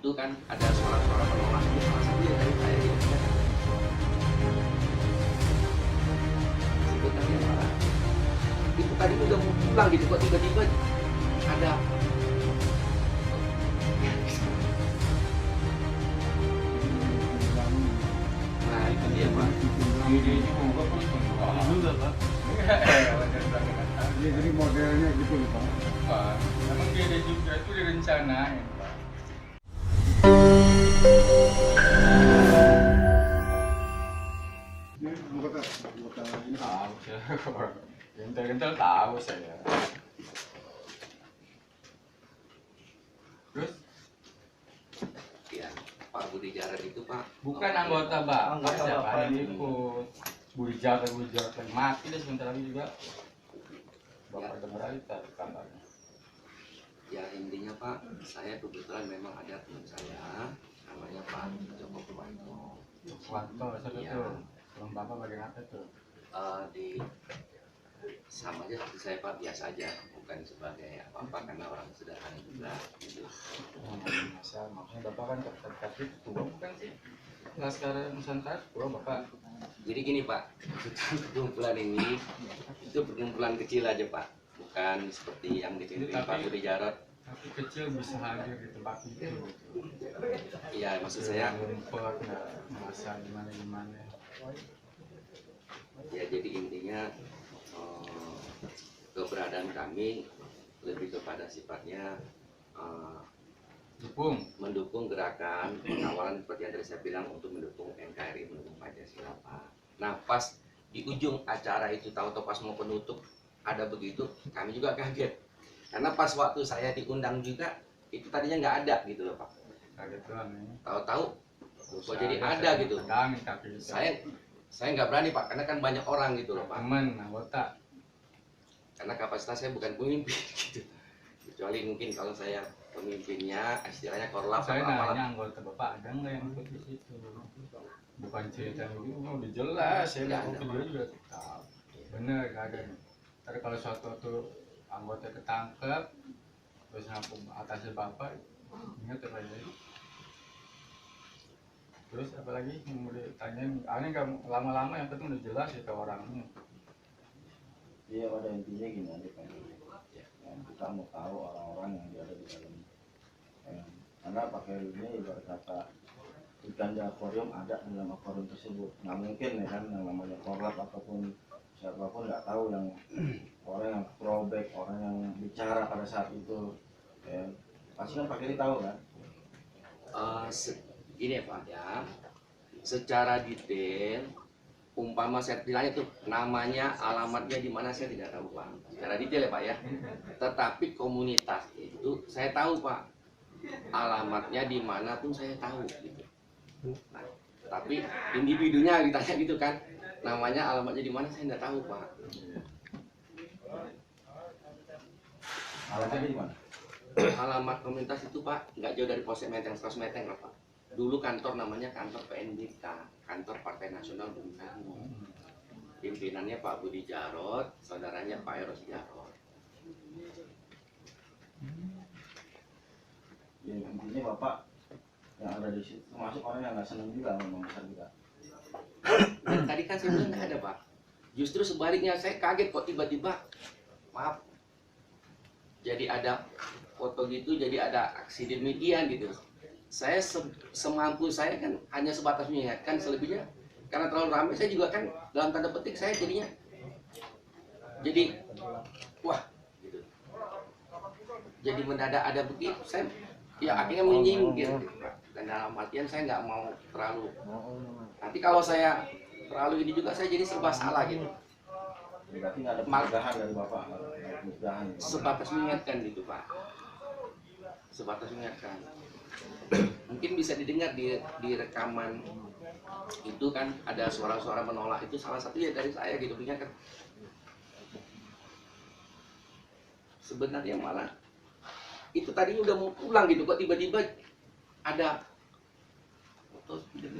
itu kan ada suara-suara penolak itu salah satunya dari saya gitu kan. Sebenarnya malah itu tadi udah mau pulang gitu kok tiba-tiba ada nah itu dia Pak. Ini juga pun juga Pak. Jadi modelnya gitu loh Pak. Pak, memang dia juga itu direncanain Pak. Ini buka ini Tahu saya, gentel-gentel tahu saya. Terus Ya, Pak Budi Jaret itu Pak bukan anggota Bapak, Anggota siapa Bapak yang ini. ikut Budi Jaret lagi mati deh sebentar lagi juga. Bapak dengar aja tadi kabarnya. ya intinya Pak, saya kebetulan memang ada teman saya namanya Pak Joko Purwanto. Wanto, siapa Iya. tuh? Belum Bapak bagian apa tuh? Di sama aja seperti saya Pak, biasa aja, bukan sebagai apa-apa karena orang sederhana juga gitu. Maksudnya Bapak kan terdekat itu tua bukan sih? Nggak sekarang Nusantara tua Bapak. Jadi gini Pak, perkumpulan ini itu perkumpulan kecil aja Pak, bukan seperti yang dipimpin Pak Budi Jaret. Tapi kecil bisa hadir di tempat itu. Iya, maksud saya ngumpet nggak merasa gimana. ya jadi intinya keberadaan kami lebih kepada sifatnya Dukung. mendukung gerakan pengawalan seperti yang tadi saya bilang untuk mendukung NKRI, mendukung Pancasila Pak. Nah pas di ujung acara itu tahu-tahu pas mau penutup ada begitu, kami juga kaget karena pas waktu saya diundang juga itu tadinya nggak ada gitu loh Pak. Kaget doang nih. Tahu-tahu kok jadi ada gitu. Pedangin kaki gitu. Saya nggak berani Pak karena kan banyak orang gitu loh Pak. Teman anggota. Karena kapasitas saya bukan pemimpin gitu. Kecuali mungkin kalau saya pemimpinnya istilahnya korlap Saya atau apalah. nanya anggota Bapak ada nggak yang ikut di situ? Bukan cerita begitu, udah jelas saya Nggak lihat ada, video juga tahu. Bener nggak ada. Tapi kalau suatu tuh anggota ketangkep terus ngaku atasnya Bapak, ingat apa ya? Terus apalagi yang mau ditanyain? Ini nggak lama-lama yang penting udah jelas itu orangnya. Iya, pada intinya gini aja kan. Kita mau tahu orang-orang yang ada di dalam. Karena pakai ini ibarat kata ikan di akuarium ada di dalam akuarium tersebut. Nggak mungkin ya kan yang namanya korlap ataupun siapapun nggak tahu yang orang yang throwback, orang yang bicara pada saat itu. Ya, pasti kan pakai ini tahu kan. Gini ya Pak ya, secara detail umpama saya bilangnya tuh namanya, alamatnya di mana saya tidak tahu Pak. Secara detail ya Pak ya. Tetapi komunitas itu saya tahu Pak. Alamatnya di mana pun saya tahu gitu. Nah, tapi individunya ditanya gitu kan, namanya, alamatnya di mana saya tidak tahu Pak. Alamatnya di mana? Alamat komunitas itu Pak nggak jauh dari Polsek Menteng, 100 Menteng lah Pak. Dulu kantor namanya kantor PNBK, kantor Partai Nasional Bung Karno. Pimpinannya Pak Budi Jaret, saudaranya Pak Eros Jarot. Ya, intinya Bapak yang ada di situ termasuk orang yang nggak senang juga sama besar juga. Dan tadi kan saya bilang nggak ada Pak. Justru sebaliknya saya kaget kok tiba-tiba, maaf, jadi ada foto gitu, jadi ada aksi demikian gitu. Saya semampu saya kan hanya sebatas mengingatkan, selebihnya karena terlalu ramai saya juga kan dalam tanda petik saya jadinya jadi wah gitu. Jadi mendadak ada begitu saya ya akhirnya menyinggung gitu Pak. Dan dalam artian saya nggak mau terlalu, nanti kalau saya terlalu ini juga saya jadi serba salah gitu. Berarti nggak ada pencegahan dari Bapak, nggak ada pencegahan. Sebatas mengingatkan gitu Pak, sebatas mengingatkan. Mungkin bisa didengar di rekaman itu kan ada suara-suara menolak, itu salah satunya dari saya gitu mengingatkan. Sebenarnya malah itu tadinya udah mau pulang gitu kok tiba-tiba ada foto gitu.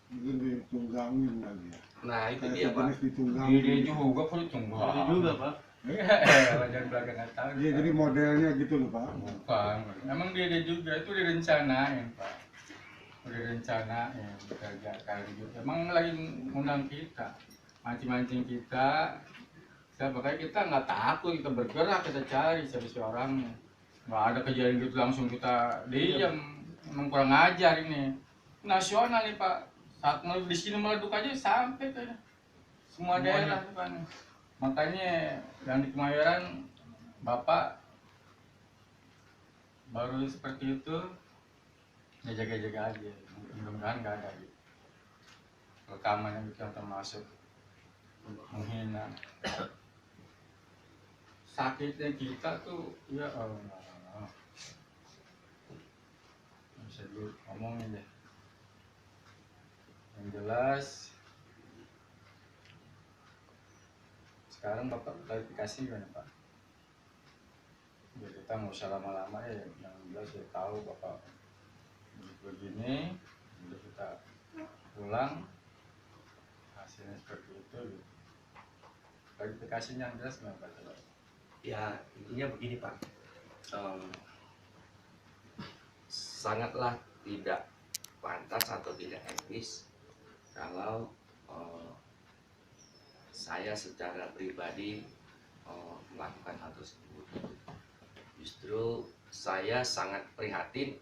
Mungkin ditunggangin lagi ya. Nah itu Kayak dia Pak. sejenis ditunggangin. Dia juga pun tunggu. Ada juga Pak. Jangan belakang nggak tahu. Iya, jadi modelnya gitu loh Pak. Bukan, emang dia juga itu direncanain Pak, udah direncanain kerja kali gitu. Emang lagi ngundang kita, mancing-mancing kita, makanya kita nggak takut, kita bergerak, kita cari siapa orangnya. Nggak ada kejadian gitu langsung kita diam, emang kurang ajar ini. Nasional nih Pak, saat di sini meleduk aja sampai ke semua daerah Pak. Makanya yang di Kemayoran Bapak baru seperti itu ya jaga-jaga aja, mudah-mudahan nggak ada gitu rekaman yang kita termasuk menghina. Sakitnya kita tuh ya Allah, bisa ngomongin deh yang jelas. Sekarang Bapak klarifikasi gimana Pak? Ya kita nggak usah lama-lama ya, yang jelas ya tahu Bapak begini, udah kita pulang hasilnya seperti itu. Klarifikasinya yang jelas nggak Pak? Ya intinya begini Pak, sangatlah tidak pantas atau tidak etis kalau saya secara pribadi melakukan hal tersebut. Justru saya sangat prihatin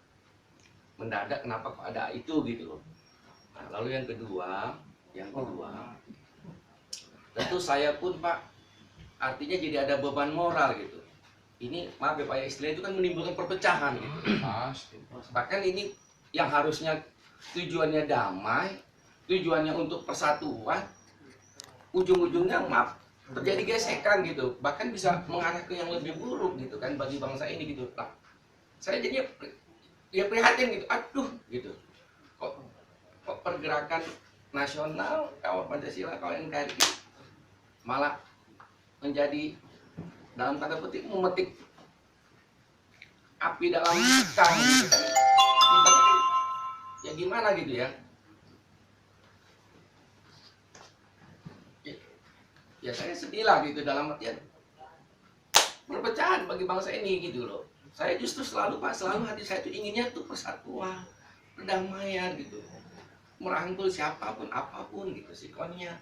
mendadak kenapa kok ada itu gitu loh. Nah, lalu yang kedua tentu saya pun Pak, artinya jadi ada beban moral gitu. Ini maaf ya Pak ya, istilah itu kan menimbulkan perpecahan gitu. Pasti. Bahkan ini yang harusnya tujuannya damai, tujuannya untuk persatuan, ujung-ujungnya maaf terjadi gesekan gitu, bahkan bisa mengarah ke yang lebih buruk gitu kan bagi bangsa ini gitu. Nah, saya jadinya ya prihatin gitu, aduh gitu. Kok pergerakan nasional kawal Pancasila, kawal NKRI malah menjadi dalam tanda petik memetik api dalam sekam gitu kan. Akibatnya kan ya gimana gitu ya. Ya saya sedih lah gitu, dalam artian perpecahan bagi bangsa ini gitu loh. Saya justru selalu Pak, selalu hati saya itu inginnya tuh persatuan, perdamaian gitu, merangkul siapapun apapun gitu sikonnya.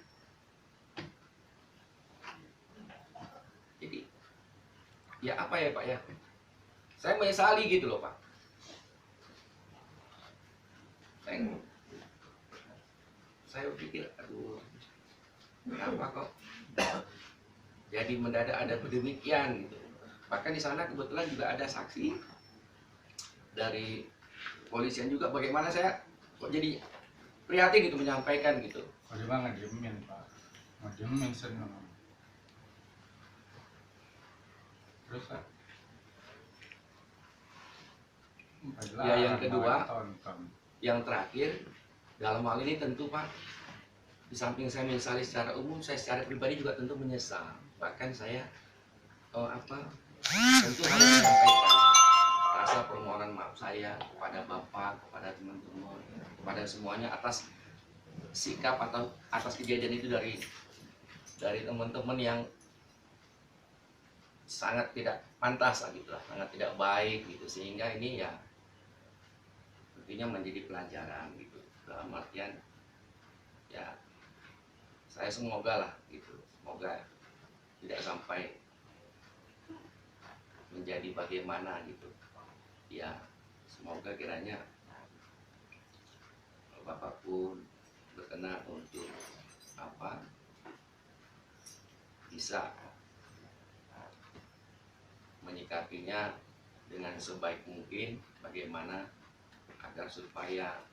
Jadi ya apa ya Pak ya, saya menyesali gitu loh Pak. Saya pikir aduh, kenapa kok jadi mendadak ada demikian gitu. Bahkan di sana kebetulan juga ada saksi dari polisian juga, bagaimana saya kok jadi prihatin gitu menyampaikan gitu. Kalau dia nggak diemin Pak, nggak diemin seneng. Terus Pak? Ya yang kedua, yang terakhir dalam hal ini tentu Pak, di samping saya menyesali secara umum, saya secara pribadi juga tentu menyesal. Bahkan saya tentu harus menyampaikan rasa permohonan maaf saya kepada Bapak, kepada teman-teman, kepada semuanya atas sikap atau atas kejadian itu dari teman-teman yang sangat tidak pantas gitu lah, sangat tidak baik gitu, sehingga ini ya tentunya menjadi pelajaran gitu, dalam artian ya saya semoga lah gitu, semoga tidak sampai menjadi bagaimana gitu ya. Semoga kiranya Bapak pun berkenan untuk bisa menyikapinya dengan sebaik mungkin, bagaimana agar supaya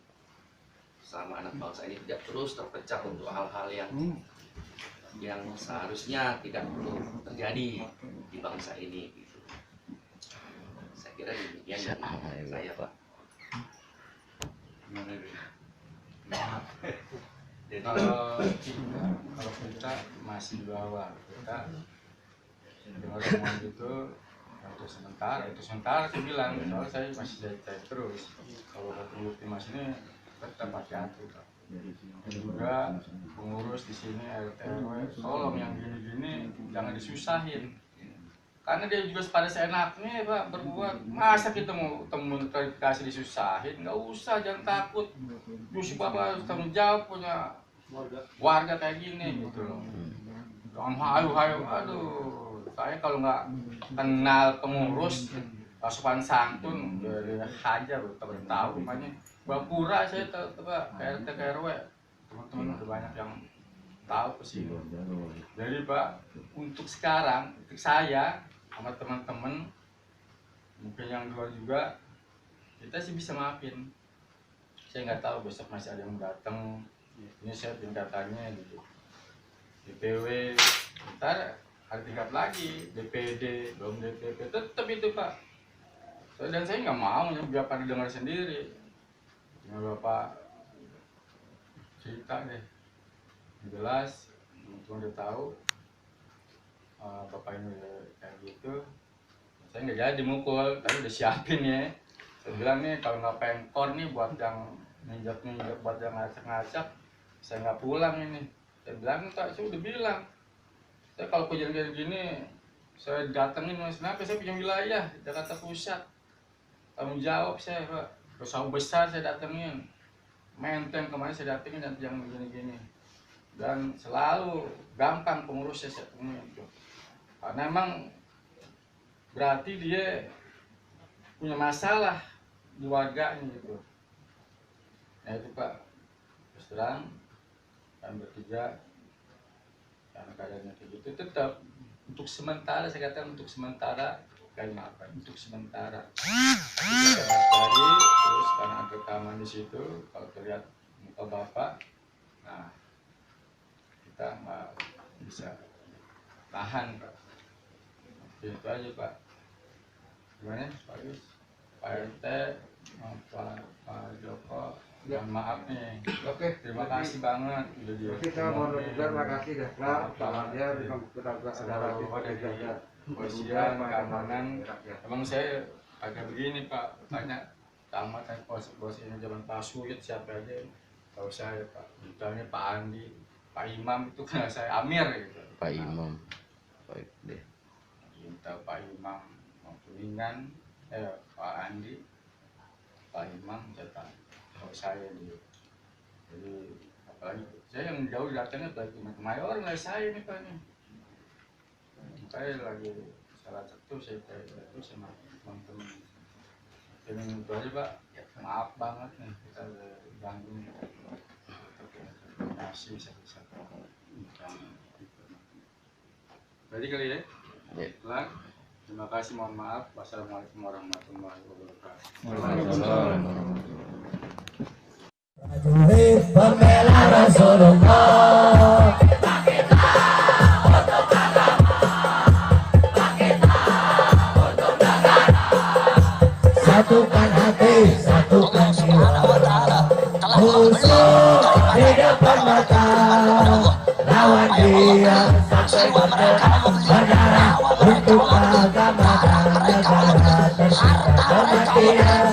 sama anak bangsa ini tidak terus terpecah untuk hal-hal yang seharusnya tidak perlu terjadi di bangsa ini gitu. Saya kira demikian dari saya Pak. Kalau kita masih di bawah, kita dengar semua gitu untuk sementara saya bilang, soalnya saya masih cek terus. Kalau bukti mas ini tetap hati-hati Pak. juga pengurus di sini RT RW, tolong yang gini-gini jangan disusahin. Karena dia juga pada seenaknya Pak berbuat. Masa kita mau temen klarifikasi disusahin? Nggak usah, jangan takut. Justru Bapak harus tanggung jawab punya warga kayak gini gitu loh. Jangan hayu-hayu, aduh. Saya kalau nggak kenal pengurus, sopan santun, ya aja baru tahu makanya. Bapura saya tahu Pak, RT RW. Teman-teman udah banyak yang tahu ke sini. Jadi Pak, untuk sekarang, untuk saya sama teman-teman mungkin yang luar juga, kita sih bisa maafin. Saya nggak tahu besok masih ada yang datang. Ini saya tingkatannya gitu. DPW, ntar ada tingkat lagi, DPD, belum DPP, tetap itu Pak. Dan saya nggak mau ya, biar pada dengar sendiri. Ya Bapak cerita deh, jelas, teman-teman udah tahu. Bapak ini kayak gitu, saya nggak jadi mukul, tapi udah siapin ya. Saya bilang nih kalau nggak pengkor nih buat yang ninjak-ninjak, buat yang ngacak-ngacak, saya nggak pulang ini. Saya bilang tak, saya udah bilang, saya kalau kejadian gini, saya datengin Mas, kenapa saya punya wilayah Jakarta Pusat, tanggung jawab saya Pak, perusahaan besar saya datengin, Menteng kemarin saya datengin dan yang gini-gini, dan selalu gampang pengurusnya saya temuin tuh. Karena emang berarti dia punya masalah di warganya gitu. Nah itu Pak, terus terang kami bertiga karena keadaannya kayak gitu, tetap untuk sementara, saya katakan untuk sementara, kayak apa? Untuk sementara. Kita cari, terus karena ada rekaman di situ, kalau terlihat muka Bapak, nah kita nggak bisa tahan Pak. Itu aja Pak. Gimana Pak Yus? Pak RT, Pak Joko, dan maaf nih. Oke. Terima kasih banget udah dia. Kita mau terima kasih dah. Kelar. Dia selalu ada di kepolisian, keamanan. Emang saya agak begini Pak, banyak tamat kan bos ini zaman Pak Suyut siapa aja tahu saya Pak. Misalnya Pak Andi, Pak Imam itu kan saya Amir gitu. Pak Imam, baik deh. Minta Pak Imam mau kuningan, Pak Andi, Pak Imam saya tahu saya dulu. Jadi apalagi saya yang jauh datangnya lagi Mayor lah saya nih Pak nih. Saya lagi salah satu saya kayak itu sama teman-teman. Jadi itu aja Pak, maaf banget nih kita ganggu koordinasi satu-satu. Jadi kali ya. Baiklah, terima kasih, mohon maaf. Wassalamualaikum warahmatullahi wabarakatuh. Prajurit pembela Rasulullah, satukan hati, satukan jiwa, musuh di depan mata, lawan dia sampai berdarah untuk agama dan negara tercinta. Kematian